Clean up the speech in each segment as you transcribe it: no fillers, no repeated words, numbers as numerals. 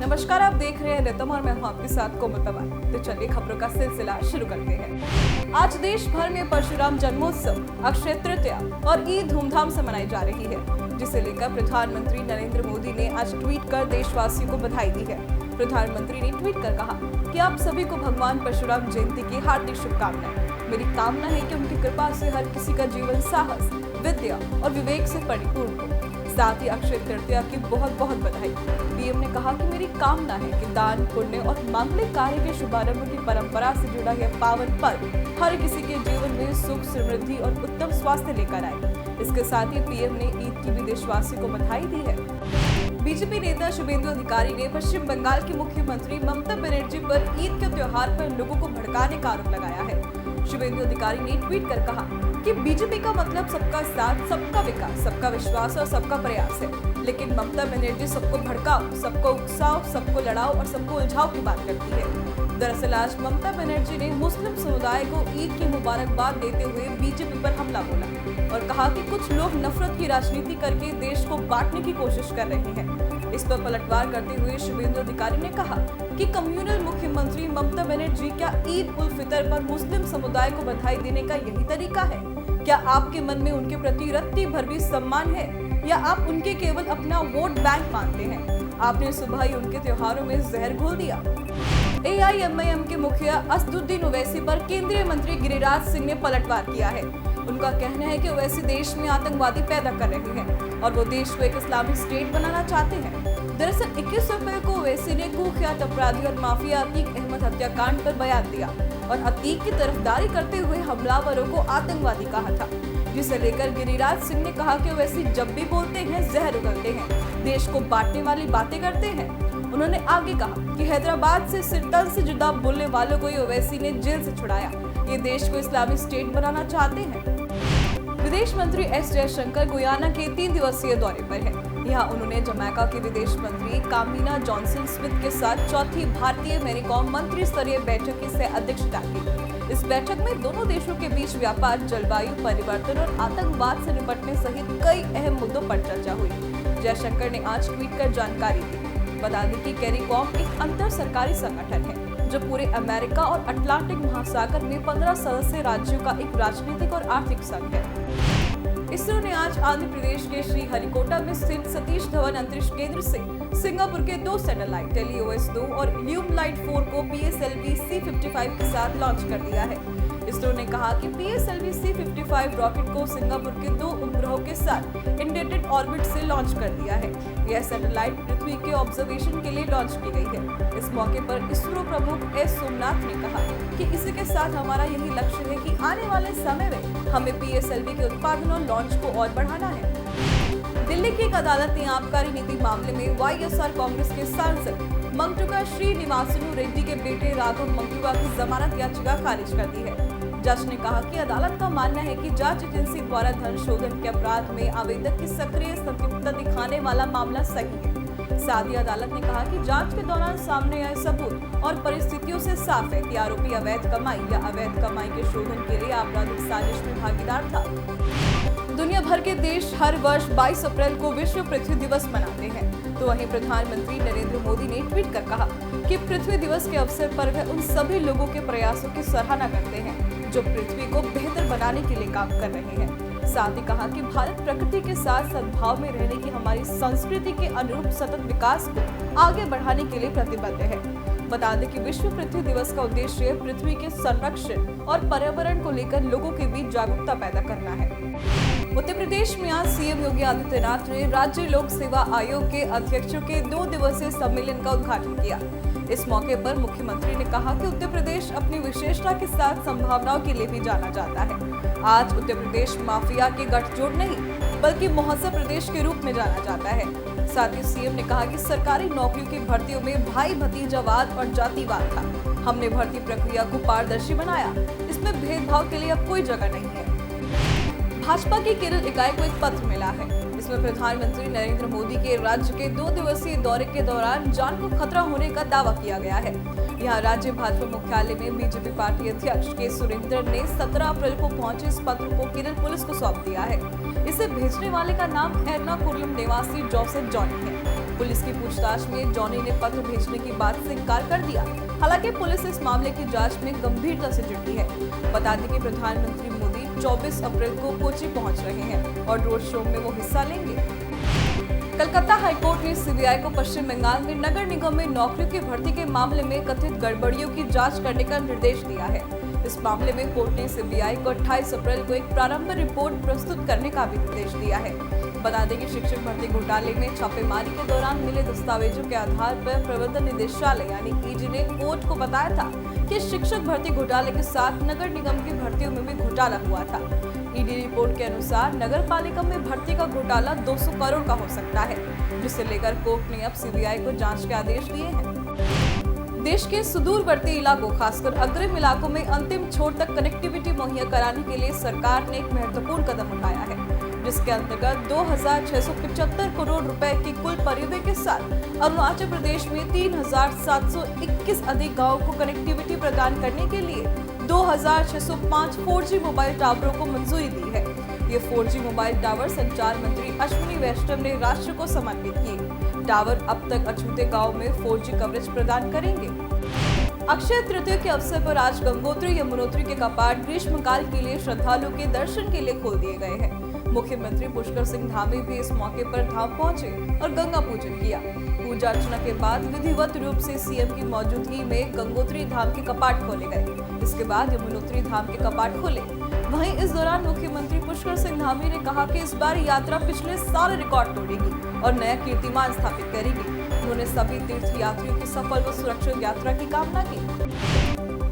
नमस्कार, आप देख रहे हैं रितम और मैं हूं आपके साथ कोमल पवार। तो चलिए खबरों का सिलसिला शुरू करते हैं। आज देश भर में परशुराम जन्मोत्सव, अक्षय तृतीया और ईद धूमधाम से मनाई जा रही है, जिसे लेकर प्रधानमंत्री नरेंद्र मोदी ने आज ट्वीट कर देशवासियों को बधाई दी है। प्रधानमंत्री ने ट्वीट कर कहा कि आप सभी को भगवान परशुराम जयंती की हार्दिक शुभकामनाएं। मेरी कामना है कि उनकी कृपा से हर किसी का जीवन साहस, विद्या और विवेक से परिपूर्ण हो। साथ ही अक्षय तृतीया की बहुत बहुत बधाई। पीएम ने कहा कि मेरी कामना है कि दान, पुण्य और मांगलिक कार्य के शुभारंभ की परंपरा से जुड़ा यह पावन पर्व हर किसी के जीवन में सुख, समृद्धि और उत्तम स्वास्थ्य लेकर आए। इसके साथ ही पीएम ने ईद की भी देशवासियों को बधाई दी है। बीजेपी नेता शुभेंदु अधिकारी ने पश्चिम बंगाल की मुख्यमंत्री ममता बनर्जी पर ईद के त्योहार पर लोगों को भड़काने का आरोप लगाया है। शुभेंदु अधिकारी ने ट्वीट कर कहा कि बीजेपी का मतलब सबका साथ, सबका विकास, सबका विश्वास और सबका प्रयास है, लेकिन ममता बनर्जी सबको भड़काओ, सबको उकसाओ, सबको लड़ाओ और सबको उलझाओ की बात करती है। दरअसल आज ममता बनर्जी ने मुस्लिम समुदाय को ईद की मुबारकबाद देते हुए बीजेपी पर हमला बोला और कहा कि कुछ लोग नफरत की राजनीति करके देश को बांटने की कोशिश कर रहे हैं। इस पर पलटवार करते हुए शुभेंदु अधिकारी ने कहा कि कम्युनल मुख्यमंत्री ममता बनर्जी क्या ईद उल फितर पर मुस्लिम समुदाय को बधाई देने का यही तरीका है? क्या आपके मन में उनके प्रति रत्ती भर भी सम्मान है या आप उनके केवल अपना वोट बैंक मानते हैं? आपने सुबह ही उनके त्योहारों में जहर घोल दिया। AIMIM के मुखिया असदुद्दीन ओवैसी पर केंद्रीय मंत्री गिरिराज सिंह ने पलटवार किया है। उनका कहना है कि ओवैसी देश में आतंकवादी पैदा कर रहे हैं और वो देश को एक इस्लामिक स्टेट बनाना चाहते हैं। दरअसल 21 अप्रैल को ओवैसी ने कुख्यात अपराधी और माफिया अतीक अहमद हत्याकांड पर बयान दिया और अतीक की तरफदारी करते हुए हमलावरों को आतंकवादी कहा था, जिसे लेकर गिरिराज सिंह ने कहा कि ओवैसी जब भी बोलते हैं जहर उगलते हैं, देश को बांटने वाली बातें करते हैं। उन्होंने आगे कहा कि हैदराबाद से सिरतल से जुदा बोलने वालों को ओवैसी ने जेल से छुड़ाया। ये देश को इस्लामिक स्टेट बनाना चाहते हैं। विदेश मंत्री एस जयशंकर गुयाना के 3 दिवसीय दौरे पर है। यहाँ उन्होंने जमैका के विदेश मंत्री कामिना जॉनसन स्मिथ के साथ चौथी भारतीय मैरीकॉम मंत्री स्तरीय बैठक की सह अध्यक्षता की। इस बैठक में दोनों देशों के बीच व्यापार, जलवायु परिवर्तन और आतंकवाद से निपटने सहित कई अहम मुद्दों पर चर्चा हुई। जयशंकर ने आज ट्वीट कर जानकारी दी। बता दें कि कैरिकॉम एक अंतर सरकारी संगठन है जो पूरे अमेरिका और अटलांटिक महासागर में 15 सदस्य राज्यों का एक राजनीतिक और आर्थिक संघ है। इसरो ने आज आंध्र प्रदेश के श्रीहरिकोटा में स्थित सतीश धवन अंतरिक्ष केंद्र से सिंगापुर के 2 सैटेलाइट टेलीओएस-2 और ल्यूमलाइट 4 को PSLV C55 के साथ लॉन्च कर दिया है। इसरो ने कहा कि PSLV C55 रॉकेट को सिंगापुर के 2 उपग्रहों के साथ इंडेटेड ऑर्बिट से लॉन्च कर दिया है। यह सैटेलाइट पृथ्वी के ऑब्जर्वेशन के लिए लॉन्च की गई है। इस मौके पर इसरो प्रमुख एस सोमनाथ ने कहा कि इसी के साथ हमारा यही लक्ष्य है कि आने वाले समय में हमें PSLV के उत्पादन और लॉन्च को और बढ़ाना है। दिल्ली की एक अदालत ने आबकारी नीति मामले में YSR कांग्रेस के सांसद मंगटुका श्रीनिवासनु रेड्डी के बेटे राघव मंगटुका की जमानत याचिका खारिज कर दी है। जज ने कहा कि अदालत का मानना है कि जांच एजेंसी द्वारा धन शोधन के अपराध में आवेदक की सक्रिय संलिप्तता दिखाने वाला मामला सही है। साथ ही अदालत ने कहा कि जांच के दौरान सामने आए सबूत और परिस्थितियों से साफ है कि आरोपी अवैध कमाई या अवैध कमाई के शोधन के लिए आपराधिक साजिश में भागीदार था। दुनिया भर के देश हर वर्ष 22 अप्रैल को विश्व पृथ्वी दिवस मनाते हैं, तो वहीं प्रधानमंत्री नरेंद्र मोदी ने ट्वीट कर कहा कि पृथ्वी दिवस के अवसर पर वह उन सभी लोगों के प्रयासों की सराहना करते हैं जो पृथ्वी को बेहतर बनाने के लिए काम कर रहे हैं। साथ ही कहा कि भारत प्रकृति के साथ सद्भाव में रहने की हमारी संस्कृति के अनुरूप सतत विकास को आगे बढ़ाने के लिए प्रतिबद्ध है। बता दें कि विश्व पृथ्वी दिवस का उद्देश्य पृथ्वी के संरक्षण और पर्यावरण को लेकर लोगों के बीच जागरूकता पैदा करना है। उत्तर प्रदेश में आज सीएम योगी आदित्यनाथ ने राज्य लोक सेवा आयोग के अध्यक्षों के 2 दिवसीय सम्मेलन का उद्घाटन किया। इस मौके पर मुख्यमंत्री ने कहा कि उत्तर प्रदेश अपनी विशेषता के साथ संभावनाओं के लिए भी जाना जाता है। आज उत्तर प्रदेश माफिया के गठजोड़ नहीं बल्कि मुहज्जब प्रदेश के रूप में जाना जाता है। साथ ही सीएम ने कहा कि सरकारी नौकरियों की भर्तियों में भाई भतीजावाद और जातिवाद था। हमने भर्ती प्रक्रिया को पारदर्शी बनाया, इसमें भेदभाव के लिए अब कोई जगह नहीं है। भाजपा की केरल इकाई को एक पत्र मिला है। इसमें प्रधानमंत्री नरेंद्र मोदी के राज्य के 2 दिवसीय दौरे के दौरान जान को खतरा होने का दावा किया गया है। यहाँ राज्य भाजपा मुख्यालय में बीजेपी पार्टी अध्यक्ष के सुरेंद्र ने 17 अप्रैल को पहुंचे इस पत्र को केरल पुलिस को सौंप दिया है। इसे भेजने वाले का नाम एर्नाकुलम निवासी जोसेफ जॉनी है। पुलिस की पूछताछ में जॉनी ने पत्र भेजने की बात से इनकार कर दिया। हालांकि पुलिस इस मामले की जांच में गंभीरता से जुटी है। बता दें कि प्रधानमंत्री मोदी 24 अप्रैल को कोची पहुंच रहे हैं और रोड शो में वो हिस्सा लेंगे। कलकत्ता हाईकोर्ट ने सीबीआई को पश्चिम बंगाल में नगर निगम में नौकरियों की भर्ती के मामले में कथित गड़बड़ियों की जांच करने का निर्देश दिया है। इस मामले में कोर्ट ने सीबीआई को 28 अप्रैल को एक प्रारंभिक रिपोर्ट प्रस्तुत करने का भी निर्देश दिया है। बता दें कि शिक्षक भर्ती घोटाले में छापेमारी के दौरान मिले दस्तावेजों के आधार पर प्रवर्तन निदेशालय यानी ईडी ने कोर्ट को बताया था कि शिक्षक भर्ती घोटाले के साथ नगर निगम की भर्तियों में भी घोटाला हुआ था। ईडी रिपोर्ट के अनुसार नगर पालिका में भर्ती का घोटाला 200 करोड़ का हो सकता है, जिसे लेकर कोर्ट ने अब सीबीआई को जांच के आदेश दिए हैं। देश के सुदूरवर्ती इलाकों, खासकर अग्रिम इलाकों में अंतिम छोर तक कनेक्टिविटी मुहैया कराने के लिए सरकार ने एक महत्वपूर्ण कदम उठाया है, जिसके अंतर्गत 2675 करोड़ रुपए की कुल परिव्यय के साथ अरुणाचल प्रदेश में 3721 अधिक गाँवों को कनेक्टिविटी प्रदान करने के लिए 2605 4G मोबाइल टावरों को मंजूरी दी है। ये 4G मोबाइल टावर संचार मंत्री अश्विनी वैष्णव ने राष्ट्र को समर्पित किए। टावर अब तक अछूते गांव में 4G कवरेज प्रदान करेंगे। अक्षय तृतीया के अवसर पर आज गंगोत्री यमुनोत्री के कपाट ग्रीष्मकाल के लिए श्रद्धालुओं के दर्शन के लिए खोल दिए गए हैं। मुख्यमंत्री पुष्कर सिंह धामी भी इस मौके पर धाम पहुंचे और गंगा पूजन किया। पूजा अर्चना के बाद विधिवत रूप से सीएम की मौजूदगी में गंगोत्री धाम के कपाट खोले गए। इसके बाद यमुनोत्री धाम के कपाट खोले। वहीं इस दौरान मुख्यमंत्री पुष्कर सिंह धामी ने कहा कि इस बार यात्रा पिछले साल रिकॉर्ड तोड़ेगी और नया कीर्तिमान स्थापित करेगी। उन्होंने सभी तीर्थ यात्रियों की सफल व सुरक्षित यात्रा की कामना की।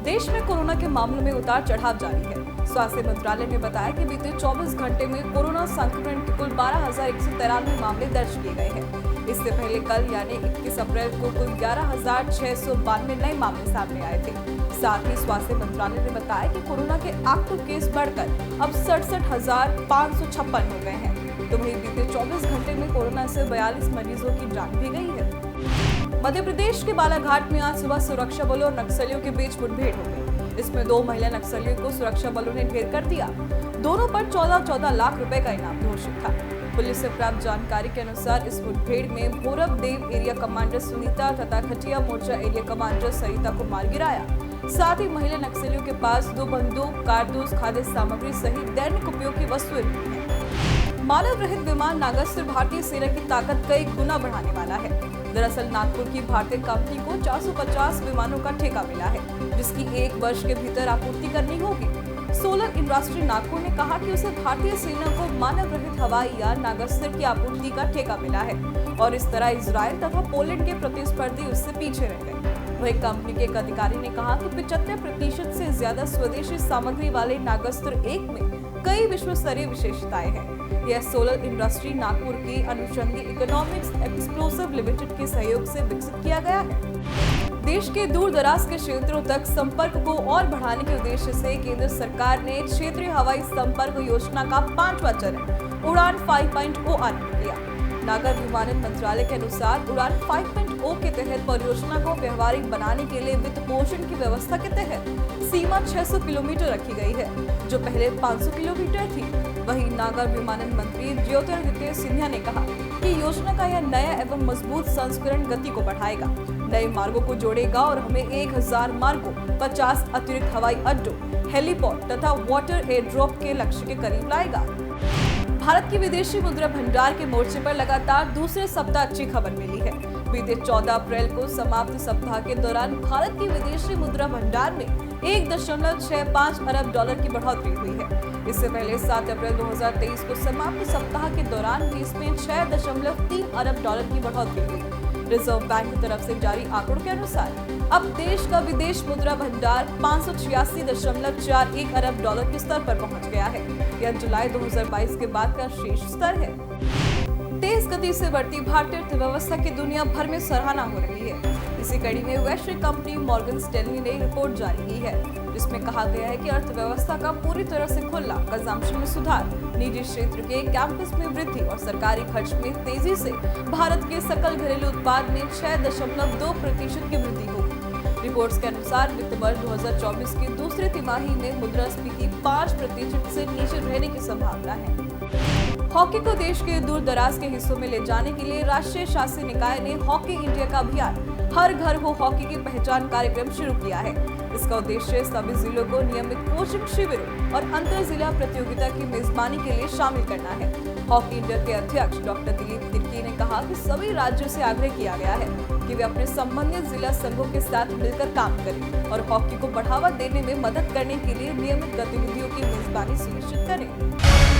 देश में कोरोना के मामलों में उतार चढ़ाव जारी है। स्वास्थ्य मंत्रालय ने बताया कि बीते 24 घंटे में कोरोना संक्रमण के कुल 12,193 मामले दर्ज किए गए हैं। इससे पहले कल यानी 21 अप्रैल को कुल 11,692 नए मामले सामने आए थे। साथ ही स्वास्थ्य मंत्रालय ने बताया कि कोरोना के एक्टिव केस बढ़कर अब 67,556 हो गए हैं। तो वहीं बीते 24 घंटे में कोरोना से 42 मरीजों की जान भी गई है। मध्य प्रदेश के बालाघाट में आज सुबह सुरक्षा बलों और नक्सलियों के बीच मुठभेड़ हो गई। इसमें 2 महिला नक्सलियों को सुरक्षा बलों ने ढेर कर दिया। दोनों पर 14 लाख रुपए का इनाम घोषित था। पुलिस से प्राप्त जानकारी के अनुसार इस मुठभेड़ में भोरब देव एरिया कमांडर सुनीता तथा खटिया मोर्चा एरिया कमांडर सरिता को मार गिराया। साथ ही महिला नक्सलियों के पास 2 बंदूक, कारतूस, खाद्य सामग्री सहित दैनिक उपयोग की वस्तुएं मिली हैं। मानव रहित विमान नागस्त्र भारतीय सेना की ताकत कई गुना बढ़ाने वाला है। दरअसल नागपुर की भारतीय कंपनी को 450 विमानों का ठेका मिला है, जिसकी 1 वर्ष के भीतर आपूर्ति करनी होगी। सोलर इंडस्ट्री नागपुर ने कहा कि उसे भारतीय सेना को मानव रहित हवाई यान नागस्त्र की आपूर्ति का ठेका मिला है और इस तरह इजरायल तथा पोलैंड के प्रतिस्पर्धी उससे पीछे रह गए। वहीं कंपनी के एक अधिकारी ने कहा कि 75% से ज्यादा स्वदेशी सामग्री वाले नागस्त्र 1 में कई विश्व स्तरीय विशेषताएं हैं। यह सोलर इंडस्ट्री नागपुर की अनुषंगी इकोनॉमिक्स एक्सप्लोसिव लिमिटेड के सहयोग से विकसित किया गया है। देश के दूर दराज के क्षेत्रों तक संपर्क को और बढ़ाने के उद्देश्य से केंद्र सरकार ने क्षेत्रीय हवाई संपर्क योजना का 5वां चरण उड़ान 5.0 आरंभ किया। नागर विमानन मंत्रालय के अनुसार उड़ान 5.0 के तहत परियोजना को व्यवहारिक बनाने के लिए वित्त पोषण की व्यवस्था के तहत सीमा 600 किलोमीटर रखी गई है, जो पहले 500 किलोमीटर थी। वहीं नागर विमानन मंत्री ज्योतिरादित्य सिंधिया ने कहा कि योजना का यह नया एवं मजबूत संस्करण गति को बढ़ाएगा, नए मार्गों को जोड़ेगा और हमें 1000 मार्गों, 50 अतिरिक्त हवाई अड्डों, हेलीपोर्ट तथा वाटर एयरड्रॉप के लक्ष्य के करीब लाएगा। भारत की विदेशी मुद्रा भंडार के मोर्चे पर लगातार दूसरे सप्ताह अच्छी खबर मिली है। बीते 14 अप्रैल को समाप्त सप्ताह के दौरान भारत की विदेशी मुद्रा भंडार में 1.65 अरब डॉलर की बढ़ोतरी हुई है। इससे पहले 7 अप्रैल 2023 को समाप्त सप्ताह के दौरान भी इसमें 6.3 अरब डॉलर की बढ़ोतरी हुई। रिजर्व बैंक की तरफ से जारी आंकड़ों के अनुसार अब देश का विदेश मुद्रा भंडार 586.41 अरब डॉलर के स्तर पर पहुंच गया है। यह जुलाई 2022 के बाद का शीर्ष स्तर है। तेज गति से बढ़ती भारतीय अर्थव्यवस्था की दुनिया भर में सराहना हो रही है। इसी कड़ी में वैश्विक कंपनी मॉर्गन स्टैनली ने रिपोर्ट जारी की है, जिसमें कहा गया है कि अर्थव्यवस्था का पूरी तरह से खुला, कंजम्पशन में सुधार, निजी क्षेत्र के कैंपस में वृद्धि और सरकारी खर्च में तेजी से भारत के सकल घरेलू उत्पाद में 6.2% की वृद्धि होगी। रिपोर्ट्स के अनुसार वित्त वर्ष 2024 की दूसरी तिमाही में मुद्रास्फीति 5% से नीचे रहने की संभावना है। हॉकी को देश के दूर दराज के हिस्सों में ले जाने के लिए राष्ट्रीय शासी निकाय ने हॉकी इंडिया का अभियान हर घर हो हॉकी की पहचान कार्यक्रम शुरू किया है। इसका उद्देश्य सभी जिलों को नियमित कोचिंग शिविरों और अंतर जिला प्रतियोगिता की मेजबानी के लिए शामिल करना है। हॉकी इंडिया के अध्यक्ष डॉक्टर दिलीप तिर्की ने कहा कि सभी राज्यों से आग्रह किया गया है कि वे अपने संबंधित जिला संघों के साथ मिलकर काम करें और हॉकी को बढ़ावा देने में मदद करने के लिए नियमित गतिविधियों की मेजबानी सुनिश्चित करें।